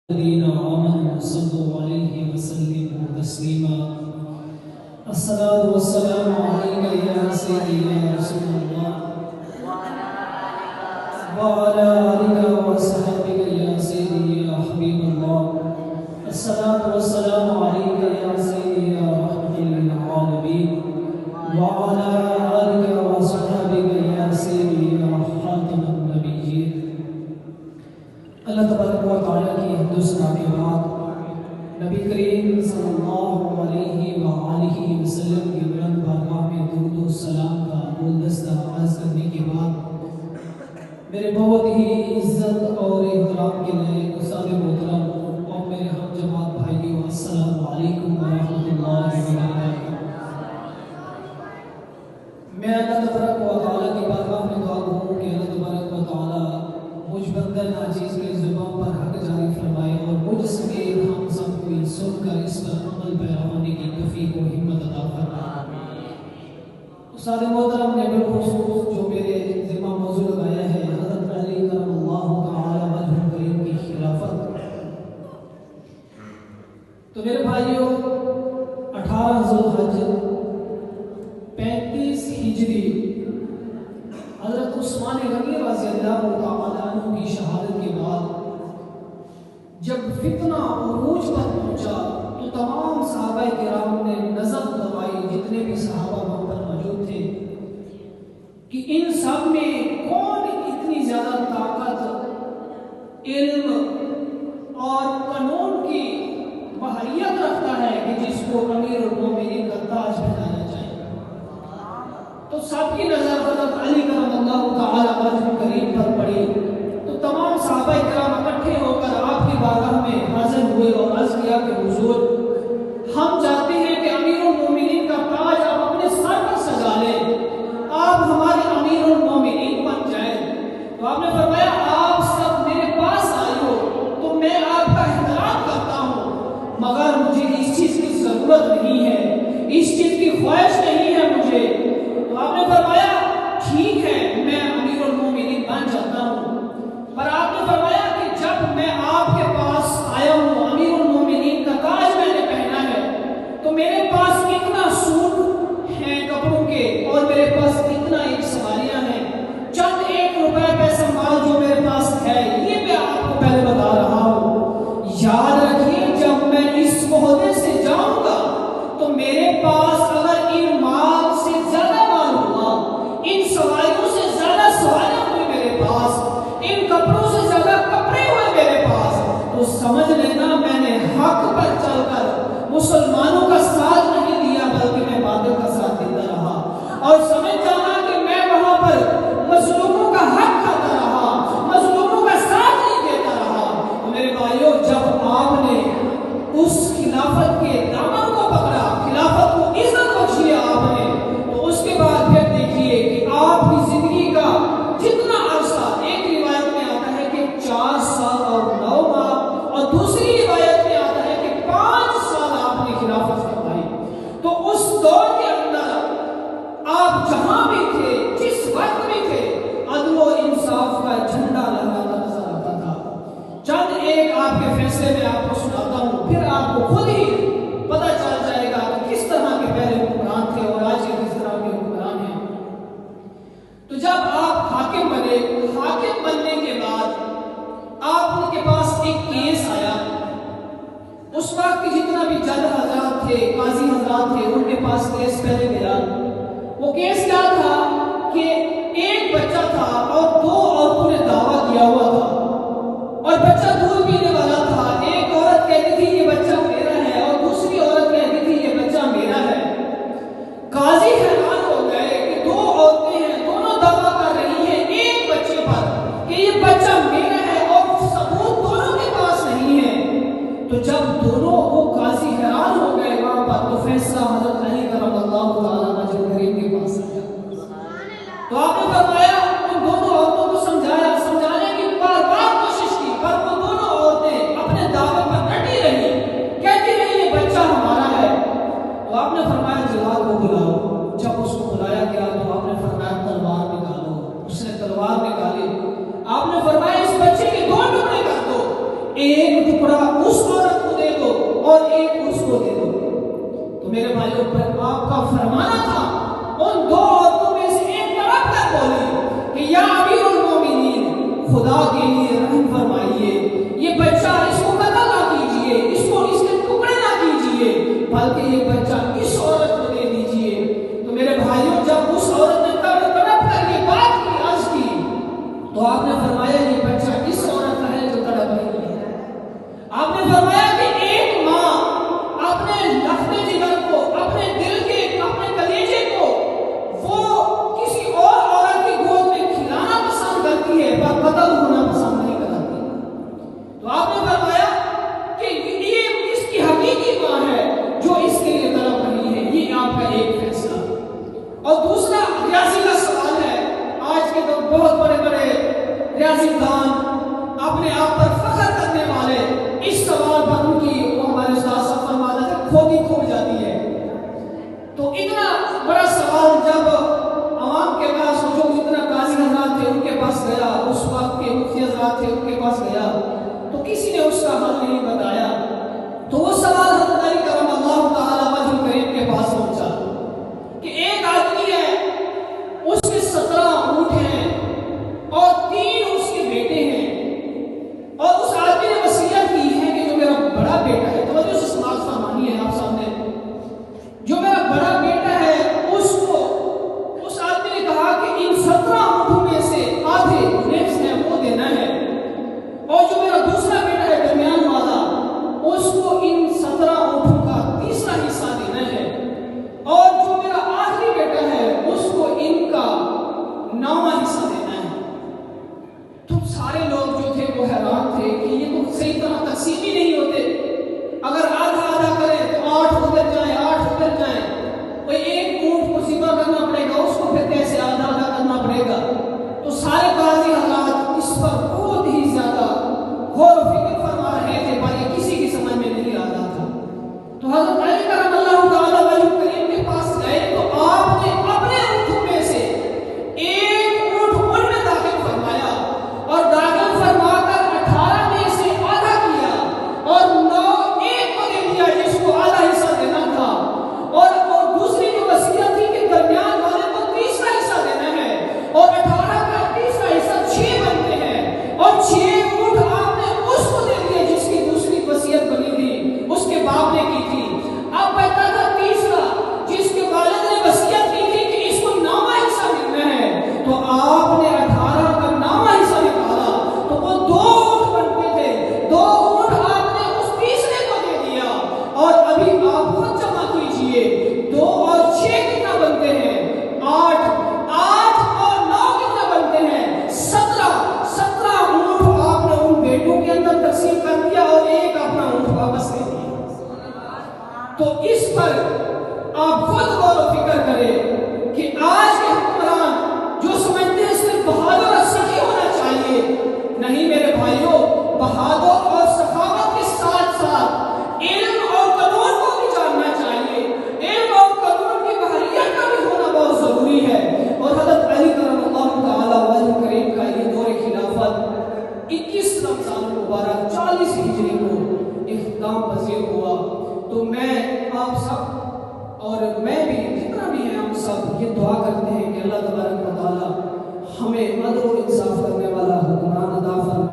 الذين آمنوا صلوا عليه وسلموا تسليما. الصلاة والسلام عليك يا سيدي يا رسول الله وعلى آلك وصحبك يا سيدي يا حبيب الله. الصلاة والسلام عليك يا سيدي يا رحمة للعالمين وعلى آلك وصحبك يا سيدي يا خاتم النبيين. اللہ تبارک و تعالیٰ کی حمد و ثنا کے بعد نبی کریم صلی اللہ علیہ وآلہ وسلم کی بلند بارگاہ میں درود و سلام کا گلدستہ عرض کرنے کے بعد میرے بہت ہی عزت اور احترام کے لئے استاد محترم اور میرے ہم جماعت بھائیوں السلام علیکم ورحمۃ اللہ وبرکاتہ. میں اللہ تبارک و تعالیٰ کی بارگاہ میں دعا ہوں کہ اللہ تبارک و تعالیٰ مجھ بندہ ناچیز کے زبان پر حق جاری فرمائے اور مجھ سمیت ہم سب کو سن کر اس پر عمل پیرا ہونے کی توفیق و ہمت عطا فرمائے. استاد محترم نے بالخصوص جو میرے ذمہ موضوع لگایا ہے حضرت علی کرم اللہ تعالی وجہ کریم کی خلافت. تو میرے بھائیوں 18 ذوالحج 35 ہجری حضرت عثمان غنی رضی اللہ تعالی عنہ کی شہادت کے بعد جب فتنہ عروج پر پہنچا تو تمام صحابہ کرام نے نظر دبائی جتنے بھی صحابہ وہاں پر موجود تھے کہ ان سب میں کون اتنی زیادہ طاقت علم اور قانون کی مہارت رکھتا ہے کہ جس کو امیر المومنین کا تاج پہنایا جائے. تو سب کی نظر حضرت علی کرم اللہ تعالی وجہ کریم پر پڑی تو تمام صحابہ کرام اکٹھے ہو کر آپ کی بارگاہ میں حاضر ہوئے اور عرض کیا کہ حضور ہم چاہتے ہیں کہ امیر المومنین کا تاج آپ اپنے سر پر سجا لیں, آپ ہمارے امیر المومنین بن جائیں. تو آپ نے فرمایا آپ سب میرے پاس آئے ہو تو میں آپ کا احترام کرتا ہوں مگر مجھے اس چیز کی ضرورت نہیں ہے, اس چیز کی خواہش نہیں ہے مجھے. تو آپ نے فرمایا ٹھیک ہے میں امیر المومنین بن جاتا ہوں, پر آپ نے فرمایا کہ جب میں آپ کے پاس آیا ہوں امیر المومنین کا تاج میں نے پہنا ہے تو میرے پاس اتنا سوٹ ہیں کپڑوں کے اور میرے پاس اتنا ایک سواریاں ہیں, چند 1 روپے پیسہ مال جو میرے پاس ہے یہ میں آپ کو پہلے بتا رہا ہوں. یاد رکھیے جب میں اس عہدے سے جاؤں گا تو میرے پاس اگر ان مال سے زیادہ مال ہوگا, ان سواریوں سے زیادہ سواریاں ہوئی میرے پاس, ان کپڑوں سے زیادہ کپڑے ہوئے میرے پاس, تو سمجھ لینا میں نے حق پر چل کر مسلمانوں کا ساتھ نہیں دیا بلکہ میں باطل کا ساتھ دیتا رہا. اور سمجھ جانا کہ میں وہاں پر مظلوموں کا حق کھاتا رہا, مظلوموں کا ساتھ نہیں دیتا رہا. تو میرے بھائیوں جب آپ نے اس خلافت کے دامن کو پکڑا, خلافت کو عزت بخشی آپ نے, تو اس کے بعد پھر دیکھیے کہ آپ کی زندگی کا جتنا عرصہ, ایک روایت میں آتا ہے کہ 4 سال اور 9 ماہ اور دوسری روایت میں آتا ہے کہ 5 سال آپ نے خلافت فرمائی. تو اس دور کے اندر آپ جہاں بھی تھے, جس وقت بھی تھے, عدل و انصاف کا جھنڈا لہراتا نظر آتا تھا. چند ایک آپ کے فیصلے میں آپ کو سناتا ہوں, پھر آپ کو خود ہی پتہ چل جائے گا کہ کس طرح کے پہلے حکمران تھے اور آج کے کس طرح کے حکمران ہیں. تو جب آپ حاکم بنے, حاکم بننے کے بعد آپ کے پاس ایک کیس آیا. اس وقت کے جتنا بھی جج حضرات تھے, قاضی حضرات تھے, ان کے پاس کیس پہلے گیا. وہ کیس کیا تھا کہ ایک بچہ تھا اور 2 عورتوں نے دعویٰ کیا ہوا تھا اور بچہ دودھ پینے والا تھا. ایک عورت کہتی تھی یہ بچہ میرا ہے اور دوسری عورت کہتی تھی یہ بچہ میرا ہے. قاضی حیران ہو گئے کہ 2 عورتیں ہیں, دونوں دعویٰ کر رہی ہیں ایک بچے پر کہ یہ بچہ میرا ہے اور ثبوت دونوں کے پاس نہیں ہے. تو جب دونوں وہ قاضی حیران ہو گئے وہاں پر, تو فیصلہ حضرت علی کرم اللہ تعالیٰ وجہ کریم کے پاس آیا. تو آپ نے فرمایا ان دونوں عورتوں کو سمجھایا, سمجھانے کی بار بار کوشش کی, پر وہ دونوں عورتیں اپنے دعوے پر ڈٹی رہی, کہتی رہی یہ بچہ ہمارا ہے. تو آپ نے فرمایا جلاد کو بلاؤ. جب اس کو بلایا گیا تو آپ نے فرمایا تلوار نکالو. اس نے تلوار نکالی. آپ نے فرمایا اس بچے کے 2 ٹکڑے کر دو, ایک ٹکڑا اس عورت کو دے دو اور ایک اس کو دے دو۔ تو میرے بھائیوں پر آپ کا فرمانا تھا ان دو عورتوں میں سے ایک طرف کر بولی کہ یا امیر المومنین خدا کے لیے رحم فرمائیے، یہ بچہ اس کو قتل نہ کیجیے، اس کے ٹکڑے نہ کیجیے، بلکہ یہ بچہ اس عورت کو دے دیجیے۔ تو میرے بھائیوں جب اس عورت نے تڑپ کر یہ بات کی عرض کی تو آپ نے فرمایا یہ بچہ اس عورت کا ہے جو تڑپ رہی ہے۔ آپ نے فرمایا کہ ایک ماں اپنے لخت جگر کو، اپنے دل کے، اپنے کلیجے کو وہ کسی اور عورت کی گود میں کھلانا پسند کرتی ہے پر قتل ہونا پسند نہیں کرتی۔ تو آپ نے فرمایا کہ یہ اس کی حقیقی ماں ہے جو اس کے لیے تڑپ رہی ہے، یہ آپ کا ایک فیصلہ۔ اور دوسرا ریاضی کا سوال ہے، آج کے تو بہت بڑے بڑے ریاضی دان اپنے آپ پر فخر کرنے والے اس سوال پر ان کی وہ ہمارے استاد صاحب فرماتے تھے کھودی کھو جاتی ہے۔ تو اتنا بڑا سوال جب عوام کے پاس جو جتنا قاضی حضرات تھے ان کے پاس گیا، اس وقت کے مفتی حضرات تھے ان کے پاس گیا، تو کسی نے اس کا حل نہیں بتایا۔ تو وہ سوال حضرت علی کرم اللہ تعالی وجہ کریم کے پاس پہنچا کہ ایک آدمی ہے، اس کے 17 اونٹ ہیں اور 3 اس کے بیٹے ہیں، اور اس آدمی نے وصیت کی ہے کہ جو میرا بڑا بیٹا ہے، توجہ سے سماعت فرمانی ہے آپ سامنے، جو میرا بڑا بیٹا ہے اس کو، اس آدمی نے کہا کہ ان 17 اونٹوں میں سے آدھے نصف ہے وہ دینا ہے، اور جو میرا دوسرا بیٹا ہے درمیان والا اس کو ان 17 اونٹوں کا تیسرا حصہ دینا ہے، اور جو میرا آخری بیٹا ہے اس کو ان کا 9واں حصہ دینا ہے۔ تو سارے لوگ جو تھے وہ حیران تھے کہ یہ تو صحیح طرح تقسیم ہی نہیں ہوتے، اگر آدھا آدھا کریں تو 8 ادھر جائیں 8 ادھر جائیں، کوئی ایک اونٹ کو ذبح کرنا پڑے گا، اس کو پھر کیسے آدھا آدھا کرنا پڑے گا۔ تو سارے قاضی حضرات اس پر بہت ہی زیادہ غور و فکر فرما رہے تھے پر یہ کسی کی سمجھ میں نہیں آ رہا تھا۔ تو حضرت علی کرم اللہ تعالی وجہ کریم کے پاس گئے تو آپ نے اپنے اونٹوں میں سے ایک اونٹ ان میں داخل فرمایا، اور داخل فرما کر 18 میں سے آدھا کیا اور 9 ایک کو دے دیا جس کو آدھا حصہ دینا تھا، اور دوسری جو وصیت تھی کہ درمیان والے کو تیسرا حصہ دینا ہے، اور 18 کا تیسرا حصہ 6 بنتے ہیں، اور 6 اونٹ آپ نے اس کو دے دیے جس کی دوسری وصیت بنی تھی اس کے باپ نے کی تھی۔ اب بچتا تھا تیسرا جس کے والد نے وصیت کی تھی کہ اس کو 9واں حصہ ملنا ہے، تو آپ نے 18 کا 9واں حصہ نکالا، تو وہ 2 اونٹ بنتے تھے، 2 اونٹ آپ نے اس تیسرے کو دے دیا، اور ابھی آپ خود جمع کیجئے 2 اور 6 کتنا بنتے ہیں 8 اور 9 کتنا بنتے ہیں 17 اونٹ آپ نے ان بیٹوں کے اندر تقسیم کر دیا اور ایک اپنا اونٹ واپس لے دیا۔ تو اس پر آپ خود غور و فکر کریں کہ آج کے حکمران جو سمجھتے ہیں صرف بہادر اور سخی ہونا چاہیے، نہیں میرے بھائیوں، بہادر اور سخاوت کے ساتھ ساتھ علم اور قانون کو بھی جاننا چاہیے، علم اور قانون کی ماہریت کا بھی ہونا بہت ضروری ہے۔ اور حضرت علی کرم اللہ تعالی وجہ کریم کا یہ دور خلافت 21 رمضان المبارک 40 ہجری کو اختتام پذیر ہوا۔ تو میں آپ سب اور میں بھی جتنا بھی ہیں ہم سب یہ دعا کرتے ہیں کہ اللہ تبارک و تعالی ہمیں عدل و انصاف کرنے والا حکمران عطا فرمائے۔